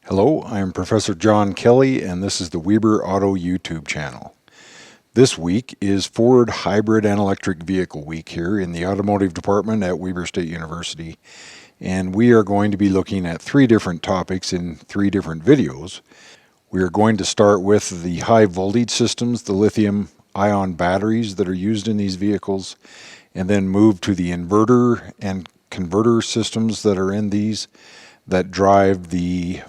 Hello, I am Professor John Kelly, and this is the Weber Auto YouTube channel. This week is Ford Hybrid and Electric Vehicle Week here in the Automotive Department at Weber State University, and we are going to be looking at three different topics in three different videos. We are going to start with the high voltage systems, the lithium-ion batteries that are used in these vehicles, and then move to the inverter and converter systems that are in these that drive the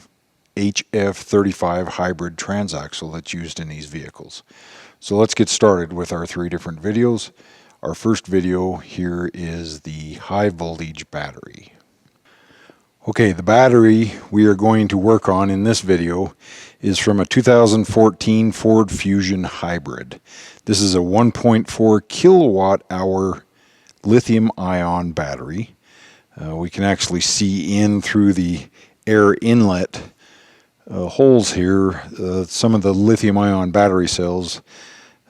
HF35 hybrid transaxle that's used in these vehicles. So let's get started with our three different videos. Our first video here is the high voltage battery. Okay, the battery we are going to work on in this video is from a 2014 Ford Fusion Hybrid. This is a 1.4 kilowatt hour lithium ion battery. We can actually see in through the air inlet holes here some of the lithium ion battery cells,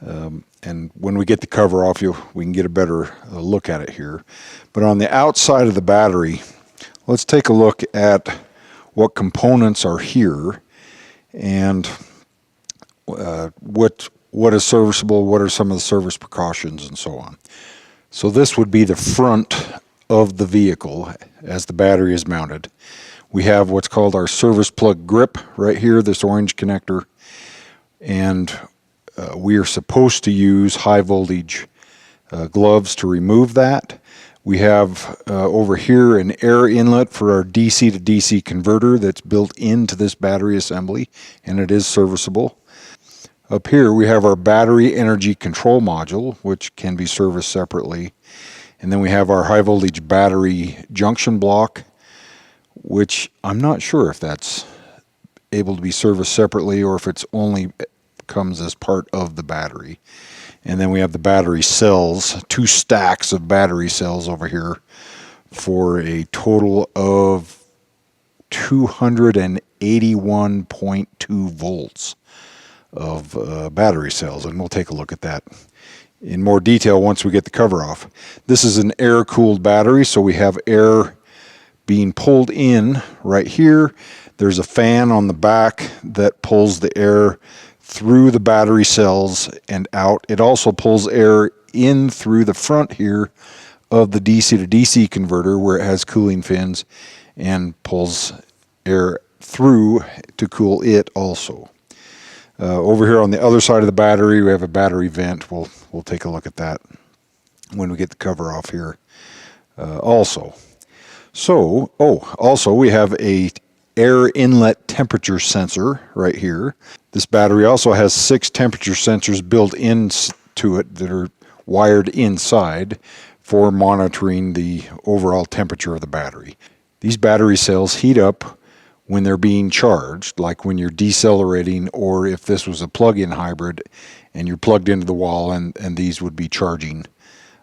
and when we get the cover off, we can get a better look at it here. But on the outside of the battery, let's take a look at what components are here and what is serviceable, what are some of the service precautions, and so on. So this would be the front of the vehicle as the battery is mounted. We have what's called our service plug grip right here, this orange connector, and we are supposed to use high voltage gloves to remove that. We have over here an air inlet for our DC to DC converter that's built into this battery assembly, and it is serviceable. Up here we have our battery energy control module, which can be serviced separately. And then we have our high voltage battery junction block, which I'm not sure if that's able to be serviced separately or if it's only comes as part of the battery. And then we have the battery cells, two stacks of battery cells over here for a total of 281.2 volts of battery cells, and we'll take a look at that in more detail once we get the cover off. This is an air-cooled battery, so we have air being pulled in right here. There's a fan on the back that pulls the air through the battery cells and out. It also pulls air in through the front here of the DC to DC converter where it has cooling fins and pulls air through to cool it also. Over here on the other side of the battery, we have a battery vent. We'll take a look at that when we get the cover off here also. So, also we have a air inlet temperature sensor right here. This battery also has 6 temperature sensors built into it that are wired inside for monitoring the overall temperature of the battery. These battery cells heat up when they're being charged, like when you're decelerating, or if this was a plug-in hybrid and you're plugged into the wall and these would be charging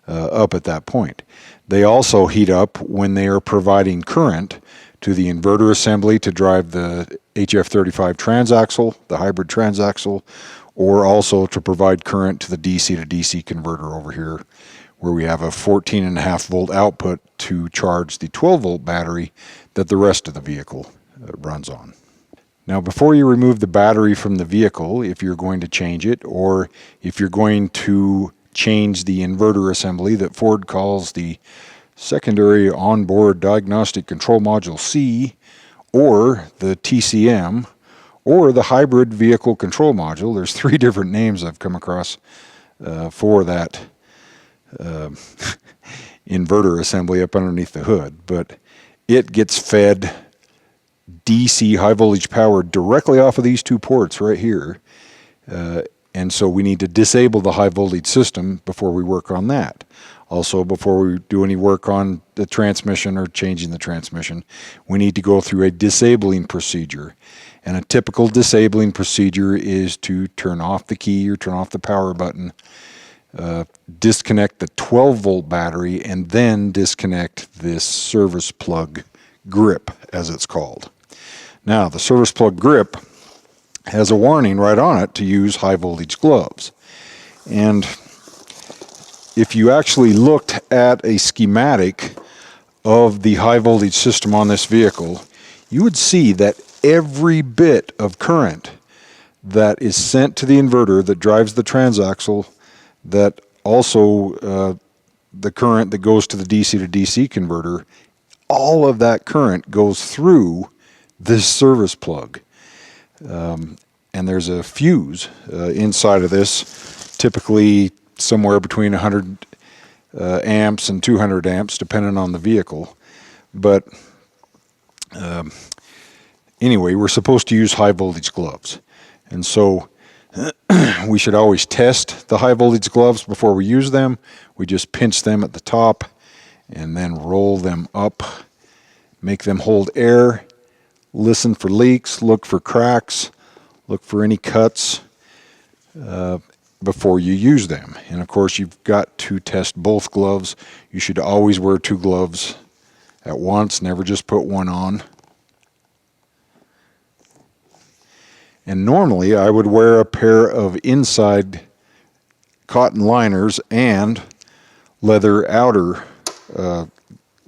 up at that point. They also heat up when they are providing current to the inverter assembly to drive the HF35 transaxle, the hybrid transaxle, or also to provide current to the DC to DC converter over here, where we have a 14.5 volt output to charge the 12 volt battery that the rest of the vehicle runs on. Now, before you remove the battery from the vehicle, if you're going to change it, or if you're going to change the inverter assembly that Ford calls the secondary onboard diagnostic control module C, or the TCM, or the hybrid vehicle control module. There's 3 different names I've come across for that inverter assembly up underneath the hood, but it gets fed DC high voltage power directly off of these 2 ports right here. And so we need to disable the high voltage system before we work on that. Also, before we do any work on the transmission or changing the transmission, we need to go through a disabling procedure. And a typical disabling procedure is to turn off the key or turn off the power button, disconnect the 12 volt battery, and then disconnect this service plug grip, as it's called. Now, the service plug grip has a warning right on it to use high voltage gloves. And if you actually looked at a schematic of the high voltage system on this vehicle, you would see that every bit of current that is sent to the inverter that drives the transaxle, that also the current that goes to the DC to DC converter, all of that current goes through this service plug. And there's a fuse inside of this, typically somewhere between 100 amps and 200 amps, depending on the vehicle. But anyway, we're supposed to use high voltage gloves. And so we should always test the high voltage gloves before we use them. We just pinch them at the top and then roll them up, make them hold air, listen for leaks, look for cracks, look for any cuts before you use them. And of course, you've got to test both gloves. You should always wear 2 gloves at once, never just put one on. And normally I would wear a pair of inside cotton liners and leather outer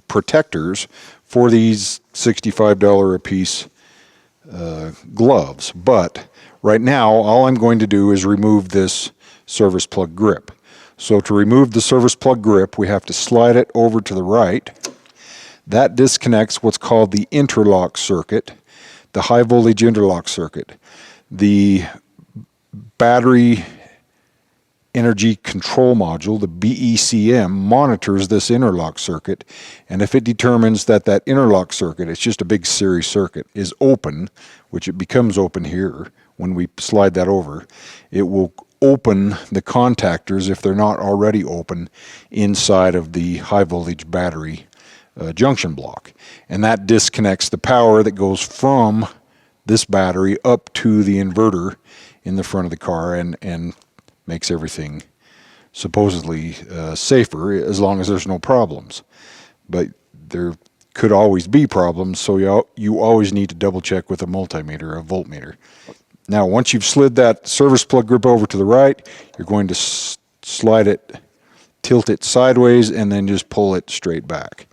protectors for these $65 a piece gloves. But right now, all I'm going to do is remove this service plug grip. So to remove the service plug grip, we have to slide it over to the right. That disconnects what's called the interlock circuit, the high voltage interlock circuit. The battery energy control module, the BECM, monitors this interlock circuit, and if it determines that that interlock circuit, it's just a big series circuit, is open, which it becomes open here when we slide that over, it will open the contactors, if they're not already open, inside of the high voltage battery junction block. And that disconnects the power that goes from this battery up to the inverter in the front of the car, and makes everything supposedly safer as long as there's no problems. But there could always be problems, so you always need to double check with a multimeter, a voltmeter. Now, once you've slid that service plug grip over to the right, you're going to slide it, tilt it sideways, and then just pull it straight back.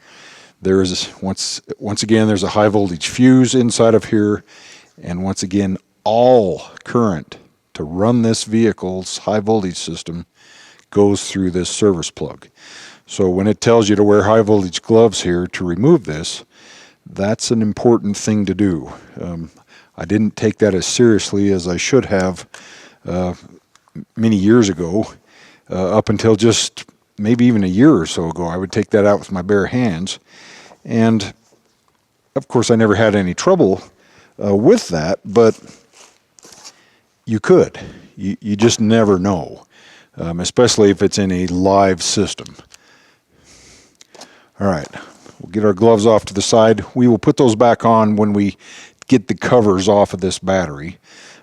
There is, once again, there's a high voltage fuse inside of here, and once again, all current to run this vehicle's high voltage system goes through this service plug. So when it tells you to wear high voltage gloves here to remove this, that's an important thing to do. I didn't take that as seriously as I should have many years ago. Up until just maybe even a year or so ago, I would take that out with my bare hands. And of course, I never had any trouble with that, but you could. You just never know, especially if it's in a live system. All right, we'll get our gloves off to the side. We will put those back on when we get the covers off of this battery,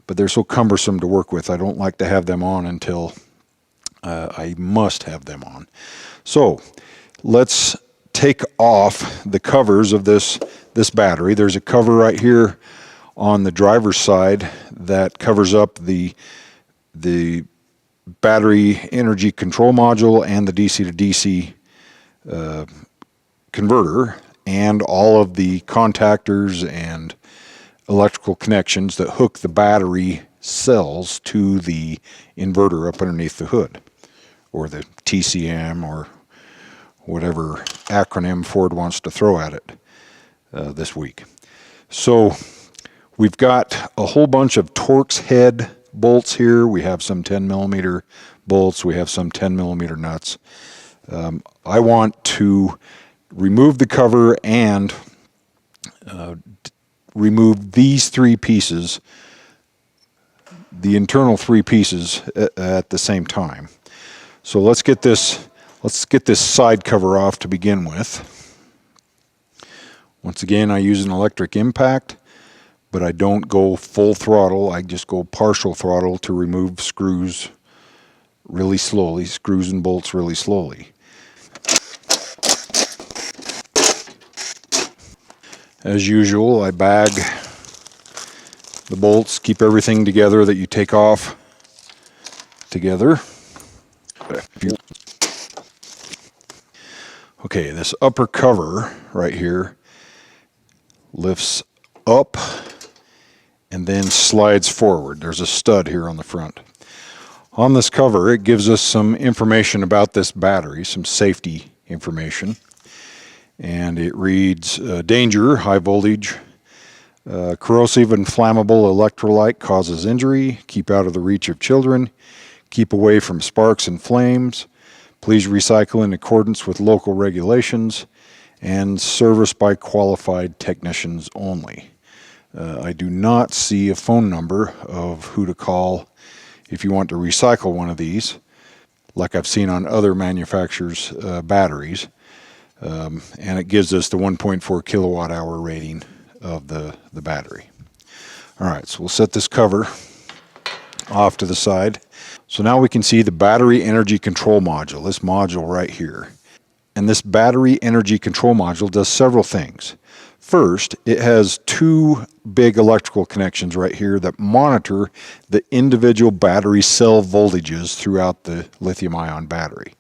but they're so cumbersome to work with. I don't like to have them on until I must have them on. So let's take off the covers of this battery. There's a cover right here on the driver's side that covers up the battery energy control module and the DC to DC converter, and all of the contactors and electrical connections that hook the battery cells to the inverter up underneath the hood, or the TCM, or whatever acronym Ford wants to throw at it this week. So we've got a whole bunch of Torx head bolts here. We have some 10 millimeter bolts. We have some 10 millimeter nuts. I want to remove the cover and remove these 3 pieces, the internal 3 pieces at the same time. So let's get this side cover off to begin with. Once again, I use an electric impact, but I don't go full throttle. I just go partial throttle to remove screws really slowly, screws and bolts really slowly. As usual, I bag the bolts, keep everything together that you take off together. Okay, this upper cover right here lifts up and then slides forward. There's a stud here on the front. On this cover, it gives us some information about this battery, some safety information. And it reads, danger, high voltage, corrosive and flammable electrolyte causes injury. Keep out of the reach of children. Keep away from sparks and flames. Please recycle in accordance with local regulations, and service by qualified technicians only. I do not see a phone number of who to call if you want to recycle one of these, like I've seen on other manufacturers' batteries. And it gives us the 1.4 kilowatt hour rating of the battery. All right, so we'll set this cover off to the side. So now we can see the battery energy control module, this module right here. And this battery energy control module does several things. First, it has two big electrical connections right here that monitor the individual battery cell voltages throughout the lithium-ion battery.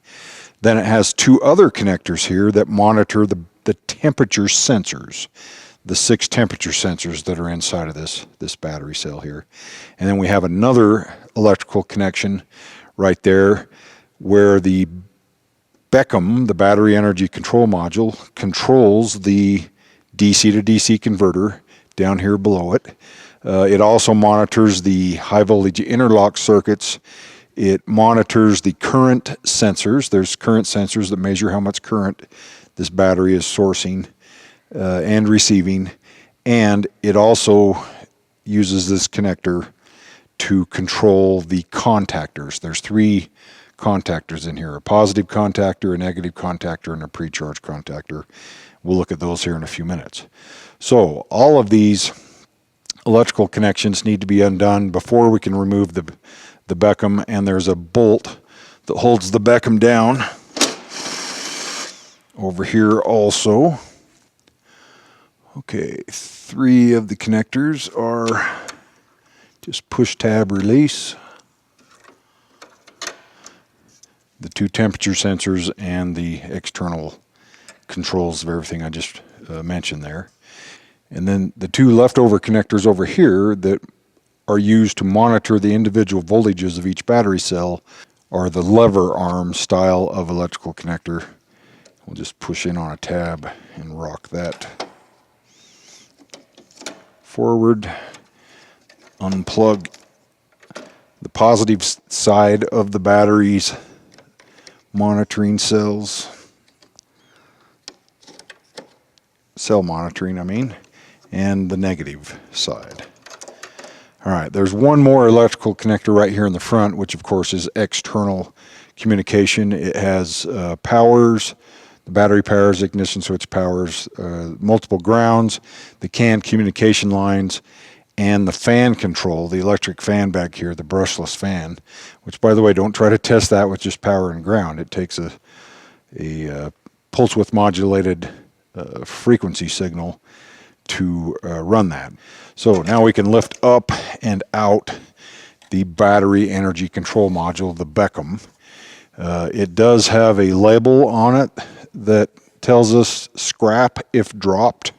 Then it has two other connectors here that monitor the temperature sensors, the 6 temperature sensors that are inside of this battery cell here. And then we have another electrical connection right there where the BECM, the battery energy control module, controls the DC to DC converter down here below it. It also monitors the high voltage interlock circuits. It monitors the current sensors. There's current sensors that measure how much current this battery is sourcing and receiving. And it also uses this connector to control the contactors. There's 3 contactors in here, a positive contactor, a negative contactor, and a pre-charge contactor. We'll look at those here in a few minutes. So all of these electrical connections need to be undone before we can remove the BECM, and there's a bolt that holds the BECM down over here also. Okay, 3 of the connectors are just push tab release. The 2 temperature sensors and the external controls of everything I just mentioned there. And then the 2 leftover connectors over here that are used to monitor the individual voltages of each battery cell are the lever arm style of electrical connector. We'll just push in on a tab and rock that forward. Unplug the positive side of the battery's monitoring cells. Cell monitoring, I mean, and the negative side. All right, there's one more electrical connector right here in the front, which of course is external communication. It has powers, the battery powers, ignition switch powers, multiple grounds, the CAN communication lines, and the fan control, the electric fan back here, the brushless fan, which, by the way, don't try to test that with just power and ground. It takes a pulse width modulated frequency signal to run that. So now we can lift up and out the battery energy control module, the BECM. It does have a label on it that tells us scrap if dropped.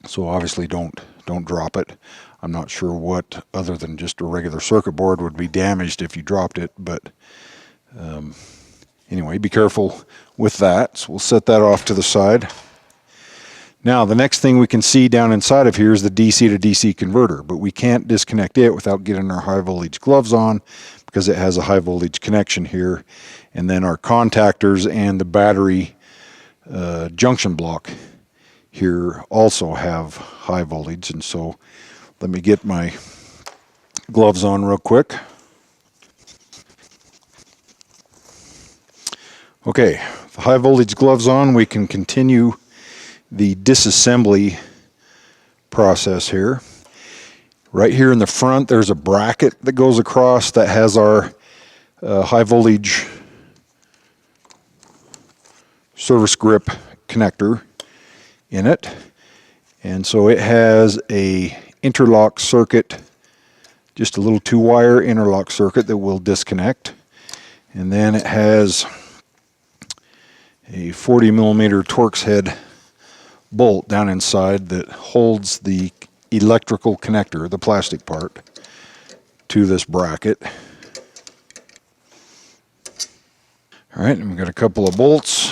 So obviously don't drop it. I'm not sure what other than just a regular circuit board would be damaged if you dropped it, but anyway, be careful with that. So we'll set that off to the side. Now the next thing we can see down inside of here is the DC to DC converter, but we can't disconnect it without getting our high voltage gloves on because it has a high voltage connection here. And then our contactors and the battery junction block here also have high voltage. And so let me get my gloves on real quick. Okay, the high voltage gloves on, we can continue the disassembly process here. Right here in the front, there's a bracket that goes across that has our high voltage service grip connector in it. And so it has a interlock circuit, just a little 2-wire interlock circuit that will disconnect. And then it has a 40 millimeter Torx head bolt down inside that holds the electrical connector, the plastic part, to this bracket. All right, and we've got a couple of bolts.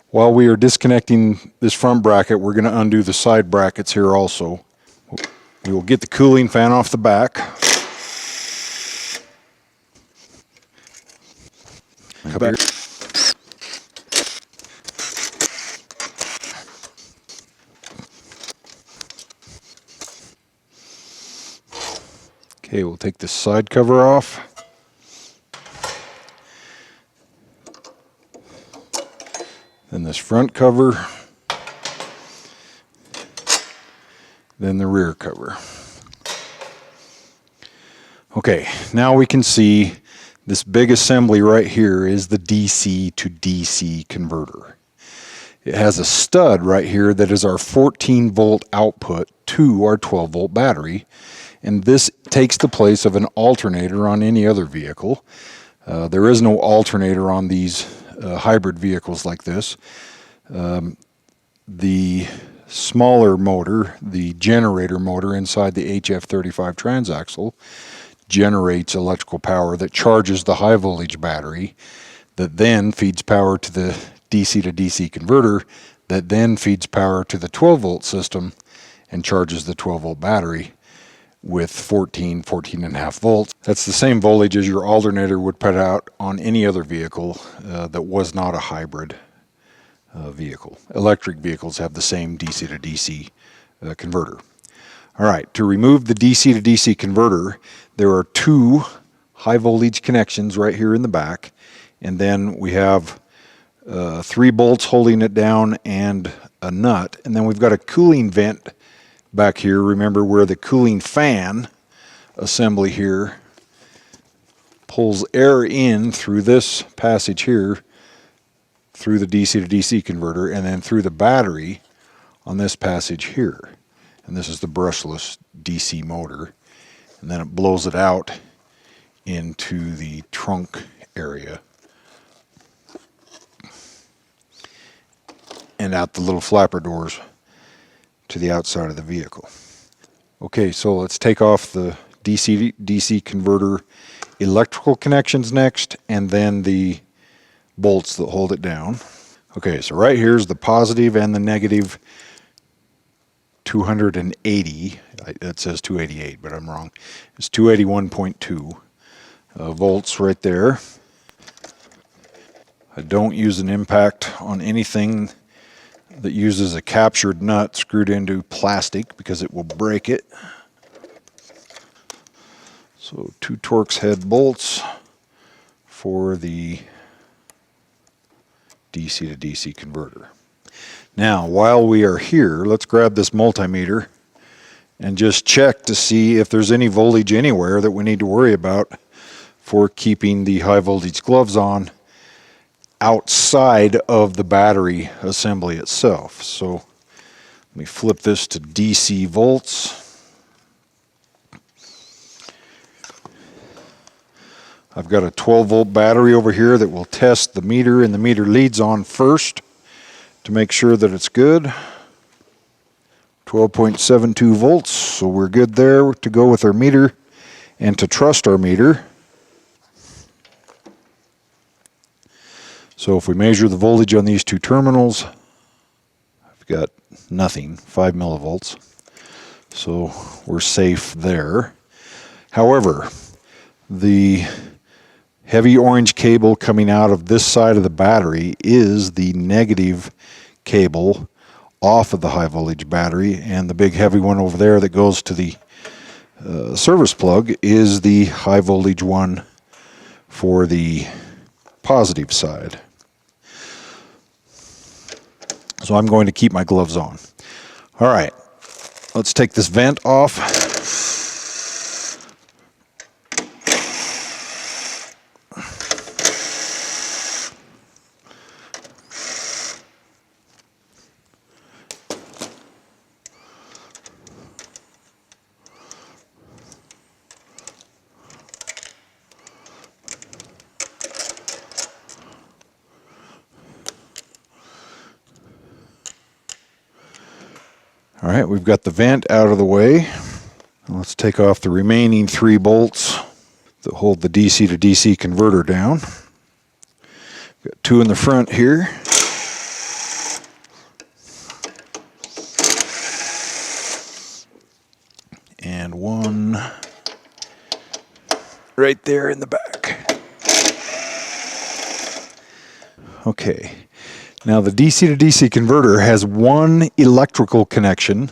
While we are disconnecting this front bracket, we're going to undo the side brackets here also. We will get the cooling fan off the back. Okay, we'll take this side cover off. Then this front cover. Then the rear cover. Okay, now we can see this big assembly right here is the DC to DC converter. It has a stud right here that is our 14 volt output to our 12 volt battery, and this takes the place of an alternator on any other vehicle. There is no alternator on these hybrid vehicles like this. The smaller motor, the generator motor inside the HF35 transaxle, generates electrical power that charges the high voltage battery, that then feeds power to the DC to DC converter, that then feeds power to the 12 volt system and charges the 12 volt battery with 14 and a half volts. That's the same voltage as your alternator would put out on any other vehicle that was not a hybrid vehicle. Electric vehicles have the same DC to DC converter. All right, to remove the DC to DC converter, there are two high voltage connections right here in the back, and then we have 3 bolts holding it down and a nut, and then we've got a cooling vent back here. Remember where the cooling fan assembly here pulls air in through this passage here, through the DC to DC converter, and then through the battery on this passage here. And this is the brushless DC motor. And then it blows it out into the trunk area and out the little flapper doors to the outside of the vehicle. Okay, so let's take off the DC to DC converter electrical connections next, and then the bolts that hold it down. Okay, so right here's the positive and the negative 280. It says 288, but I'm wrong. It's 281.2 volts right there. I don't use an impact on anything that uses a captured nut screwed into plastic because it will break it. So 2 Torx head bolts for the DC to DC converter. Now, while we are here, let's grab this multimeter and just check to see if there's any voltage anywhere that we need to worry about for keeping the high voltage gloves on outside of the battery assembly itself. So let me flip this to DC volts. I've got a 12 volt battery over here that will test the meter, and the meter leads on first to make sure that it's good. 12.72 volts, so we're good there to go with our meter and to trust our meter. So if we measure the voltage on these 2 terminals, I've got nothing, 5 millivolts. So we're safe there. However, the heavy orange cable coming out of this side of the battery is the negative cable off of the high voltage battery, and the big heavy one over there that goes to the service plug is the high voltage one for the positive side. So I'm going to keep my gloves on. All right, let's take this vent off. All right, we've got the vent out of the way. Let's take off the remaining 3 bolts that hold the DC to DC converter down. Got 2 in the front here. And 1 right there in the back. Okay, now the DC to DC converter has 1 electrical connection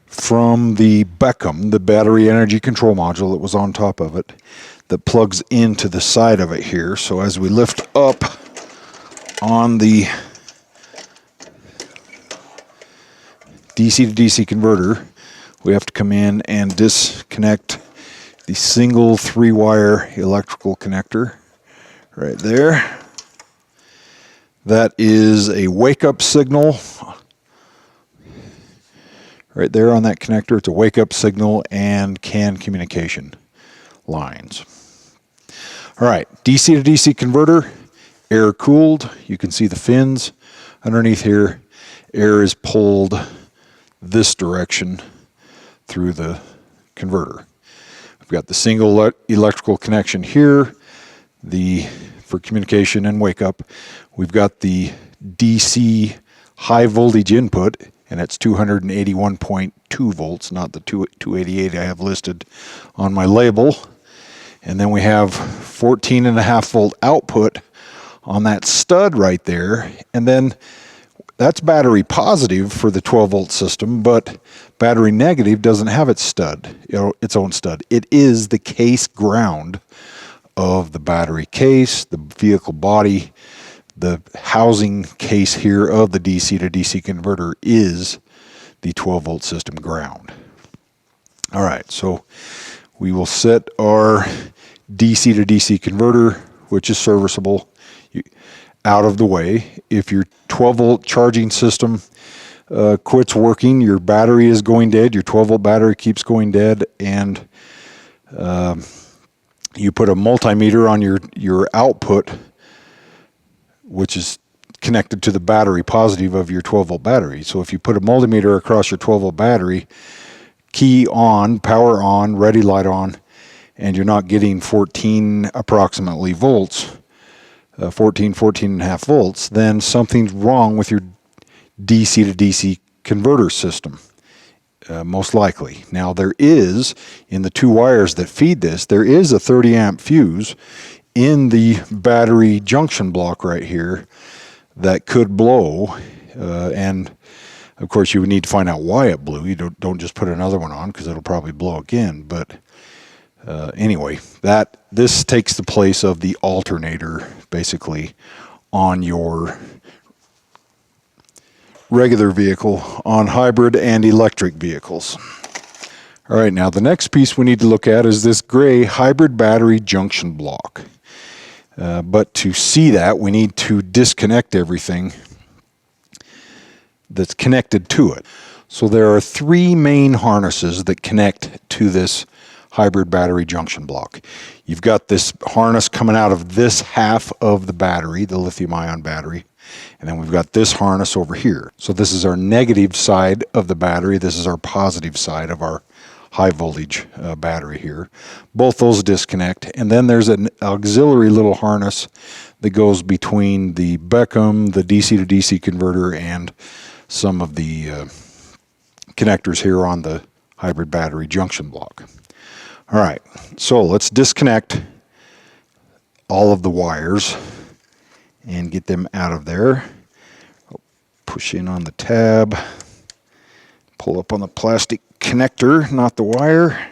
from the BECM, the battery energy control module that was on top of it, that plugs into the side of it here. So as we lift up on the DC to DC converter, we have to come in and disconnect the single 3-wire electrical connector right there. That is a wake-up signal. Right there on that connector, it's a wake-up signal and CAN communication lines. All right, DC to DC converter, air-cooled. You can see the fins underneath here. Air is pulled this direction through the converter. We've got the single electrical connection here, for communication and wake up. We've got the DC high voltage input, and it's 281.2 volts, not the 288 I have listed on my label. And then we have 14.5 volt output on that stud right there. And then that's battery positive for the 12 volt system, but battery negative doesn't have its own stud. It is the case ground of the battery case, the vehicle body. The housing case here of the DC to DC converter is the 12 volt system ground. All right, so we will set our DC to DC converter, which is serviceable, out of the way. If your 12 volt charging system quits working, your battery is going dead, your 12 volt battery keeps going dead, and you put a multimeter on your output, which is connected to the battery positive of your 12 volt battery. So if you put a multimeter across your 12 volt battery, key on, power on, ready light on, and you're not getting 14 approximately volts, 14.5 volts, then something's wrong with your DC to DC converter system, most likely. Now there is, in the 2 wires that feed this, there is a 30 amp fuse in the battery junction block right here that could blow, and of course you would need to find out why it blew. You don't just put another one on, because it'll probably blow again. But anyway, this takes the place of the alternator basically on your regular vehicle, on hybrid and electric vehicles. All right, now the next piece we need to look at is this gray hybrid battery junction block. But to see that, we need to disconnect everything that's connected to it. So there are 3 main harnesses that connect to this hybrid battery junction block. You've got this harness coming out of this half of the battery, the lithium-ion battery, and then we've got this harness over here. So this is our negative side of the battery. This is our positive side of our high voltage battery here. Both those disconnect, and then there's an auxiliary little harness that goes between the BECM, the DC to DC converter, and some of the connectors here on the hybrid battery junction block. All right, so let's disconnect all of the wires and get them out of there. I'll push in on the tab, pull up on the plastic connector, not the wire.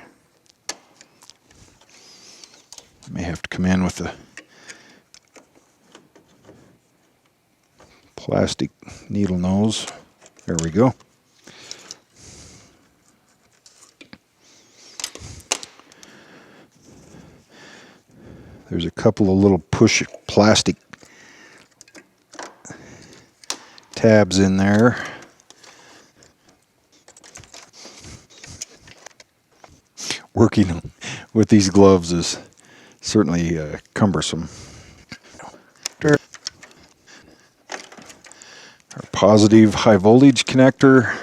May have to come in with a plastic needle nose. There we go. There's a couple of little push plastic tabs in there. Working with these gloves is certainly cumbersome. Our positive high voltage connector.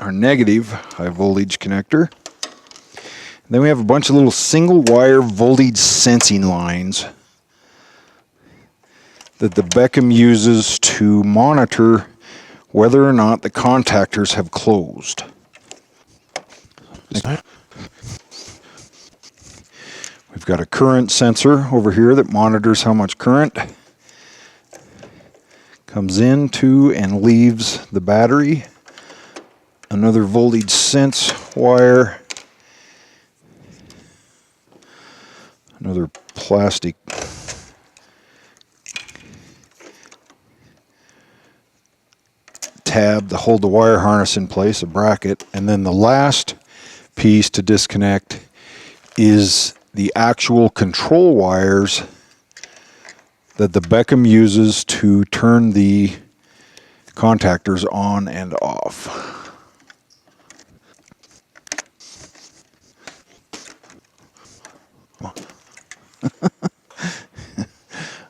our negative high voltage connector. Then we have a bunch of little single wire voltage sensing lines that the BECM uses to monitor whether or not the contactors have closed. We've got a current sensor over here that monitors how much current comes into and leaves the battery. Another voltage sense wire. Another plastic tab to hold the wire harness in place, a bracket. And then the last piece to disconnect is the actual control wires that the BECM uses to turn the contactors on and off.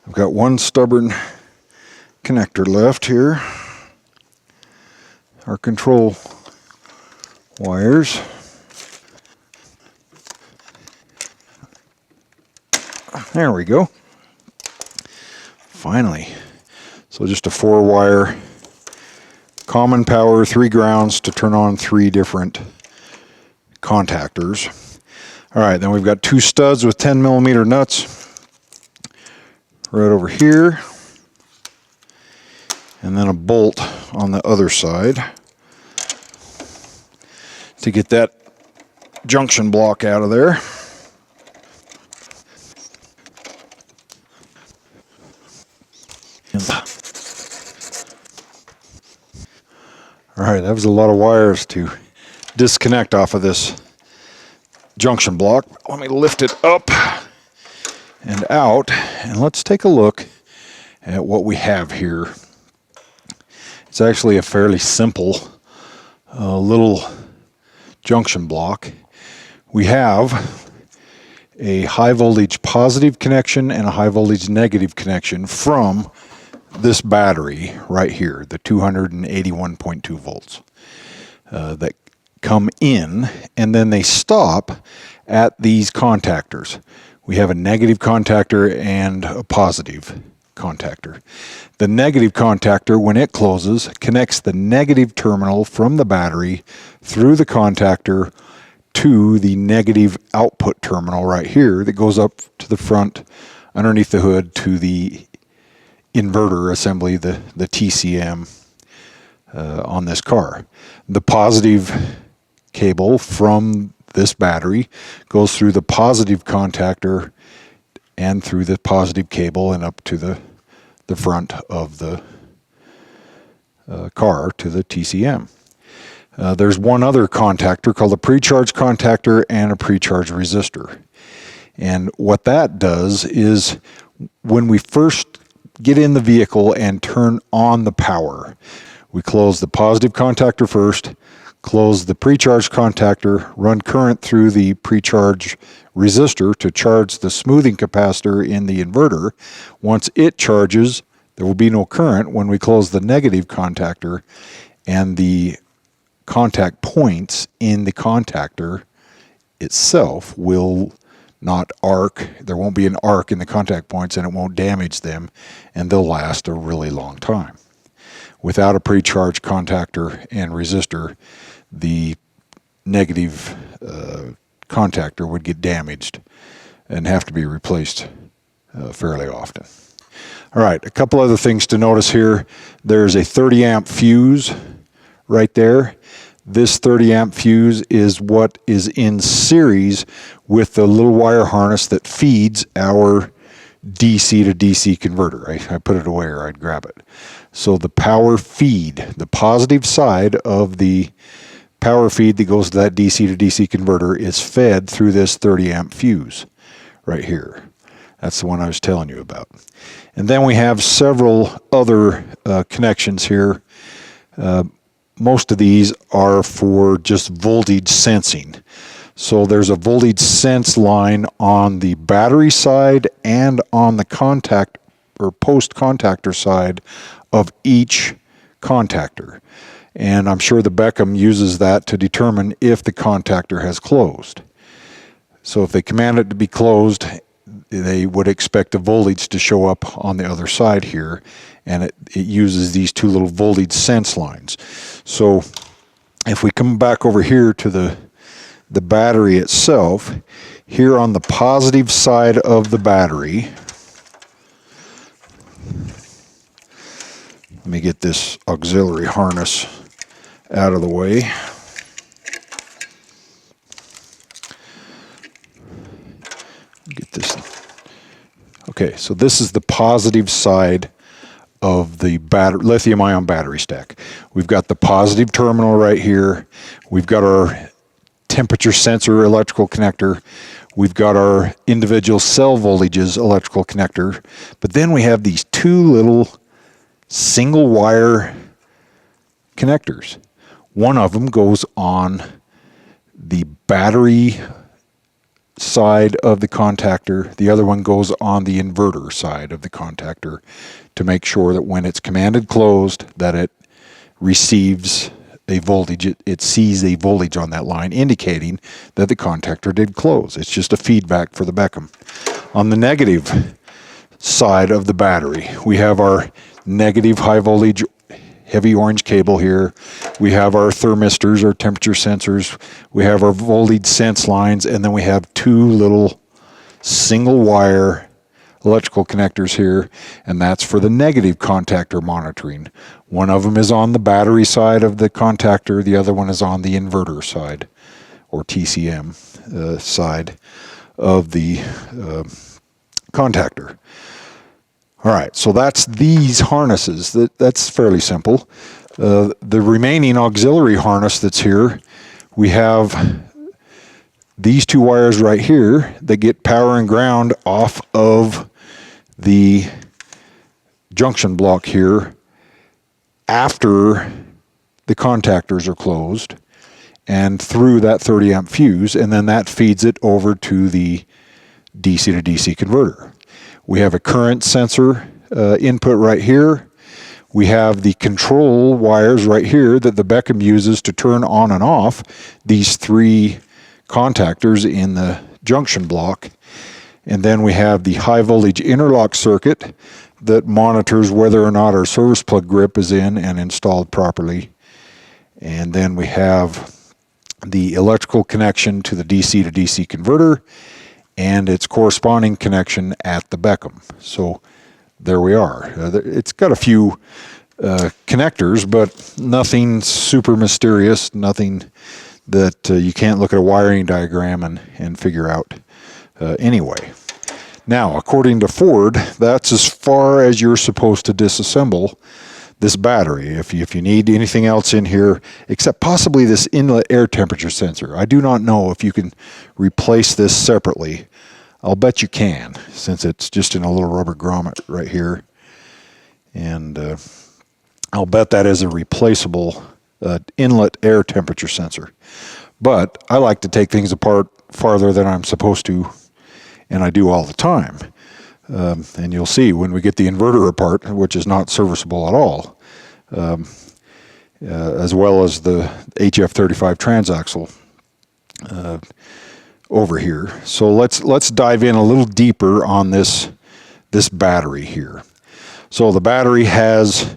I've got one stubborn connector left here. Our control wires. There we go. Finally. So just a 4-wire common power, 3 grounds to turn on 3 different contactors. All right, then we've got 2 studs with 10mm nuts right over here, and then a bolt on the other side to get that junction block out of there. All right, that was a lot of wires to disconnect off of this junction block. Let me lift it up and out, and let's take a look at what we have here. It's actually a fairly simple little junction block. We have a high voltage positive connection and a high voltage negative connection from this battery right here, the 281.2 volts that come in, and then they stop at these contactors. We have a negative contactor and a positive contactor. The negative contactor, when it closes, connects the negative terminal from the battery through the contactor to the negative output terminal right here that goes up to the front underneath the hood to the inverter assembly, the TCM on this car. The positive cable from this battery goes through the positive contactor and through the positive cable and up to the front of the car to the TCM. There's one other contactor called a pre-charge contactor and a pre-charge resistor. And what that does is when we first get in the vehicle and turn on the power, we close the positive contactor first, close the pre-charge contactor, run current through the pre-charge resistor to charge the smoothing capacitor in the inverter. Once it charges, there will be no current when we close the negative contactor, and the contact points in the contactor itself will not arc. There won't be an arc in the contact points, and it won't damage them, and they'll last a really long time. Without a pre-charge contactor and resistor, the negative contactor would get damaged and have to be replaced fairly often. All right, a couple other things to notice here. There's a 30 amp fuse right there. This 30 amp fuse is what is in series with the little wire harness that feeds our DC to DC converter. I put it away or I'd grab it. So the power feed, the positive side of the power feed that goes to that DC to DC converter is fed through this 30 amp fuse right here. That's the one I was telling you about. And then we have several other connections here. Most of these are for just voltage sensing. So there's a voltage sense line on the battery side and on the contact or post contactor side of each contactor. And I'm sure the BECM uses that to determine if the contactor has closed. So if they command it to be closed, they would expect a voltage to show up on the other side here, and it uses these two little voltage sense lines. So if we come back over here to the battery itself, here on the positive side of the battery, let me get this auxiliary harness out of the way. Get this. Okay, so this is the positive side of the lithium-ion battery stack. We've got the positive terminal right here. We've got our temperature sensor electrical connector. We've got our individual cell voltages electrical connector. But then we have these two little single wire connectors. One of them goes on the battery side of the contactor. The other one goes on the inverter side of the contactor to make sure that when it's commanded closed, that it receives a voltage. It sees a voltage on that line indicating that the contactor did close. It's just a feedback for the BECM. On the negative side of the battery, we have our negative high voltage heavy orange cable here. We have our thermistors, our temperature sensors. We have our voltage sense lines, and then we have two little single wire electrical connectors here, and that's for the negative contactor monitoring. One of them is on the battery side of the contactor, the other one is on the inverter side, or TCM side of the contactor. All right, so that's these harnesses. That's fairly simple. The remaining auxiliary harness that's here, we have these two wires right here that get power and ground off of the junction block here after the contactors are closed and through that 30 amp fuse, and then that feeds it over to the DC to DC converter. We have a current sensor input right here. We have the control wires right here that the BECM uses to turn on and off these three contactors in the junction block. And then we have the high voltage interlock circuit that monitors whether or not our service plug grip is in and installed properly. And then we have the electrical connection to the DC to DC converter and its corresponding connection at the BECM. So there we are. It's got a few connectors, but nothing super mysterious, nothing that you can't look at a wiring diagram and figure out anyway. Now, according to Ford, that's as far as you're supposed to disassemble this battery. If you need anything else in here, except possibly this inlet air temperature sensor. I do not know if you can replace this separately. I'll bet you can, since it's just in a little rubber grommet right here. And I'll bet that is a replaceable inlet air temperature sensor. But I like to take things apart farther than I'm supposed to, and I do all the time. And you'll see when we get the inverter apart, which is not serviceable at all, as well as the HF35 transaxle over here. So let's dive in a little deeper on this battery here. So the battery has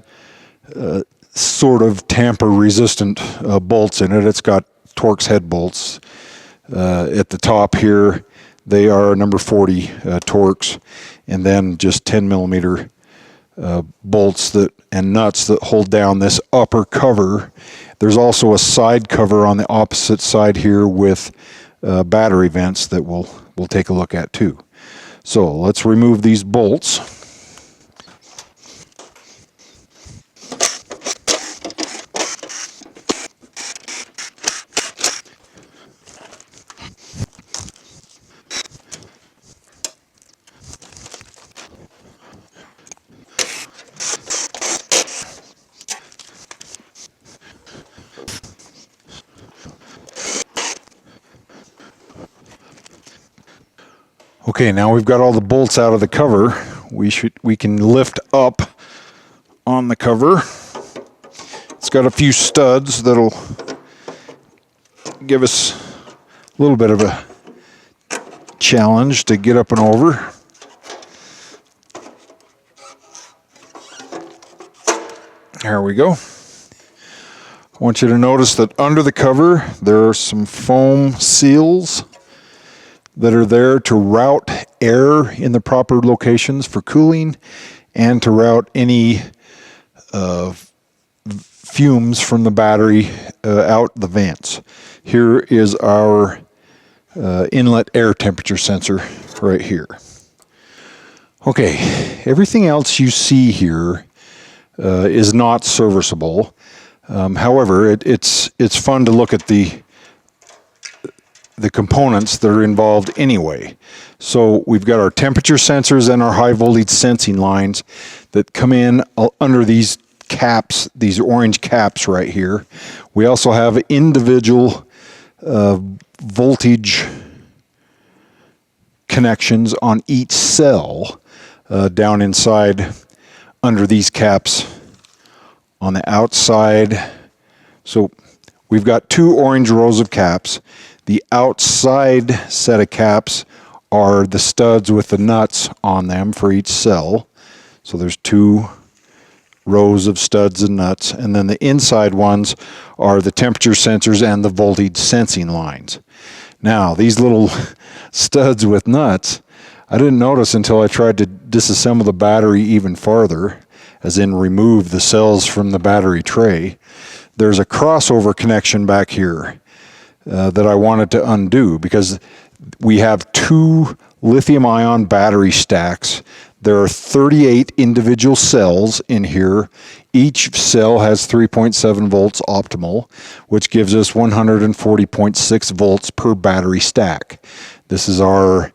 sort of tamper-resistant bolts in it. It's got Torx head bolts at the top here. They are number 40 Torx, and then just 10 millimeter bolts and nuts that hold down this upper cover. There's also a side cover on the opposite side here with battery vents that we'll take a look at too. So let's remove these bolts. Okay, now we've got all the bolts out of the cover. We can lift up on the cover It's got a few studs that'll give us a little bit of a challenge to get up and over. There we go. I want you to notice that under the cover there are some foam seals that are there to route air in the proper locations for cooling and to route any fumes from the battery out the vents. Here is our inlet air temperature sensor right here. Okay, everything else you see here is not serviceable. However, it's fun to look at the components that are involved anyway. So we've got our temperature sensors and our high voltage sensing lines that come in under these caps, these orange caps right here. We also have individual voltage connections on each cell down inside under these caps on the outside. So we've got two orange rows of caps. The outside set of caps are the studs with the nuts on them for each cell. So there's two rows of studs and nuts, and then the inside ones are the temperature sensors and the voltage sensing lines. Now, these little studs with nuts, I didn't notice until I tried to disassemble the battery even farther, as in remove the cells from the battery tray. There's a crossover connection back here that I wanted to undo because we have two lithium-ion battery stacks. There are 38 individual cells in here. Each cell has 3.7 volts optimal, which gives us 140.6 volts per battery stack. This is our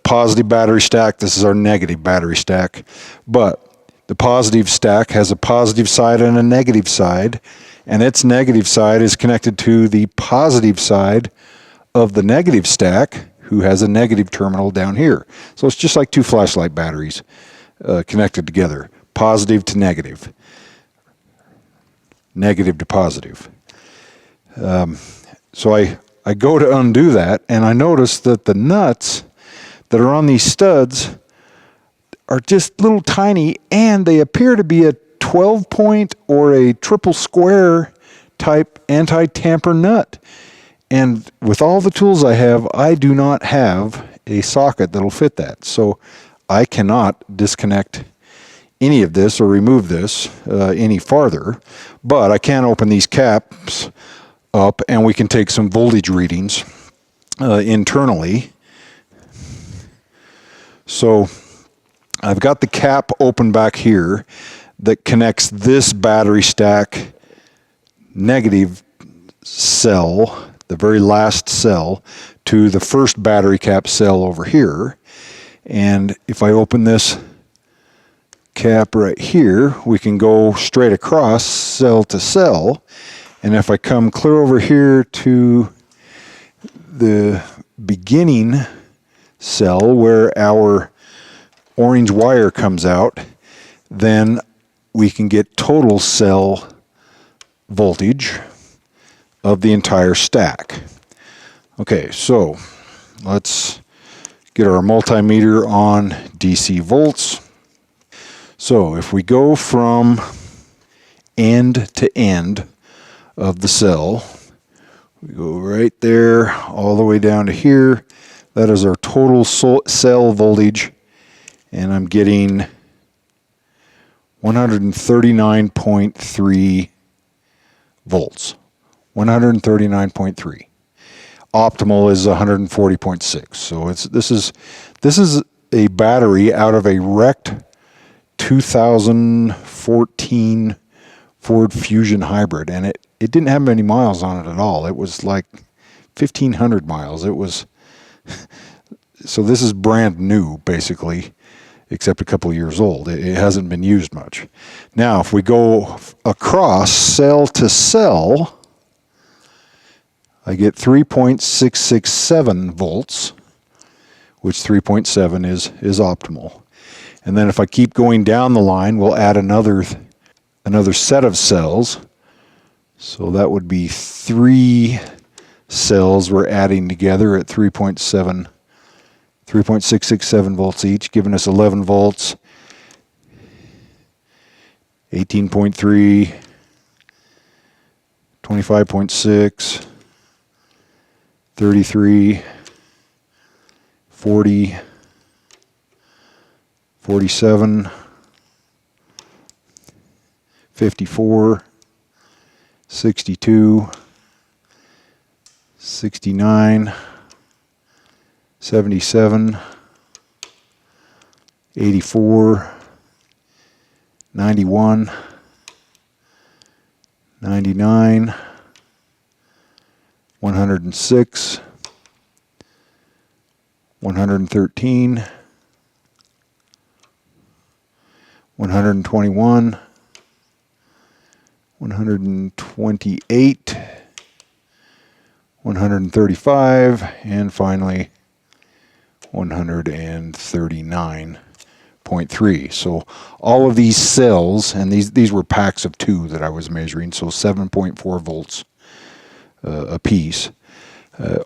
positive battery stack. This is our negative battery stack. But the positive stack has a positive side and a negative side, and its negative side is connected to the positive side of the negative stack, who has a negative terminal down here. So it's just like two flashlight batteries connected together, positive to negative, negative to positive. So I go to undo that, and I notice that the nuts that are on these studs are just little tiny, and they appear to be a 12-point or a triple square type anti-tamper nut. And with all the tools I have, I do not have a socket that'll fit that. So I cannot disconnect any of this or remove this any farther. But I can open these caps up and we can take some voltage readings internally. So I've got the cap open back here that connects this battery stack negative cell, the very last cell, to the first battery cap cell over here. And if I open this cap right here, we can go straight across cell to cell. And if I come clear over here to the beginning cell where our orange wire comes out, then we can get total cell voltage of the entire stack. Okay, so let's get our multimeter on DC volts. So if we go from end to end of the cell, we go right there all the way down to here. That is our total cell voltage, and I'm getting 139.3 volts. 139.3. Optimal is 140.6. So this is a battery out of a wrecked 2014 Ford Fusion Hybrid, and it didn't have many miles on it at all. It was like 1,500 miles. It was so this is brand new basically, except a couple of years old. It hasn't been used much. Now, if we go across cell to cell, I get 3.667 volts, which 3.7 is optimal. And then if I keep going down the line, we'll add another another set of cells. So that would be 3 cells we're adding together at 3.667 volts each, giving us 11 volts, 18.3, 25.6, 33, 40, 47, 54, 62, 69, 77, 84, 91, 99, 106, 113, 121, 128, 135, and finally 139.3. So all of these cells, and these were packs of 2 that I was measuring, so 7.4 volts a piece,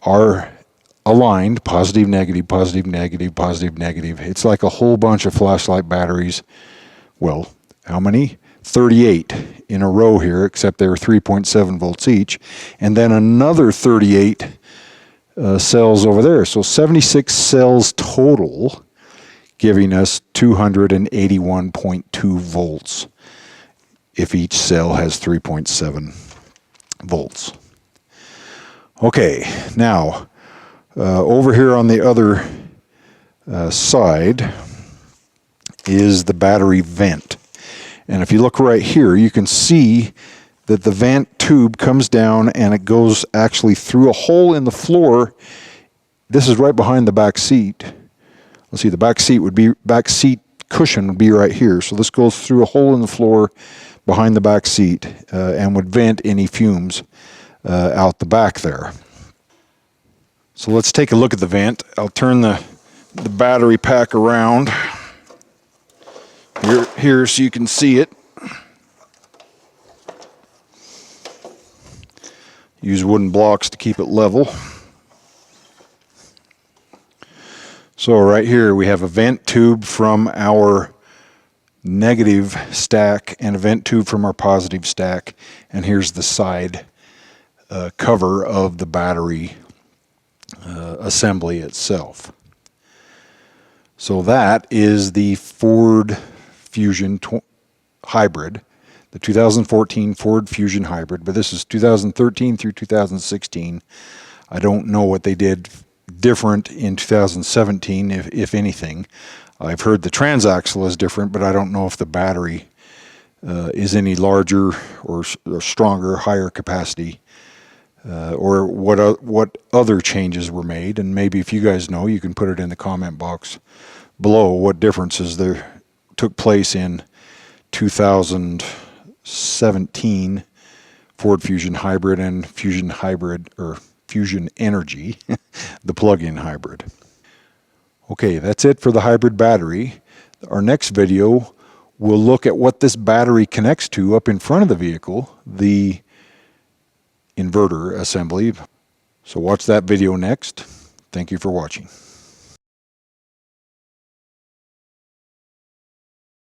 are aligned, positive, negative, positive, negative, positive, negative. It's like a whole bunch of flashlight batteries. Well, how many? 38 in a row here, except they were 3.7 volts each, and then another 38 cells over there. So 76 cells total, giving us 281.2 volts if each cell has 3.7 volts. Okay, now over here on the other side is the battery vent. And if you look right here, you can see that the vent tube comes down and it goes actually through a hole in the floor. This is right behind the back seat. Let's see, the back seat cushion would be right here. So this goes through a hole in the floor behind the back seat and would vent any fumes out the back there. So let's take a look at the vent. I'll turn the battery pack around here so you can see it. Use wooden blocks to keep it level. So right here we have a vent tube from our negative stack and a vent tube from our positive stack, and here's the side cover of the battery assembly itself. So that is the Ford Fusion Hybrid, the 2014 Ford Fusion Hybrid, but this is 2013 through 2016. I don't know what they did different in 2017, if anything. I've heard the transaxle is different, but I don't know if the battery is any larger or stronger, higher capacity, or what other changes were made. And maybe if you guys know, you can put it in the comment box below what differences there took place in 2017 Ford Fusion Hybrid and Fusion Hybrid, or Fusion Energy, the plug-in hybrid. Okay, that's it for the hybrid battery. Our next video will look at what this battery connects to up in front of the vehicle, the inverter assembly. So watch that video next. Thank you for watching.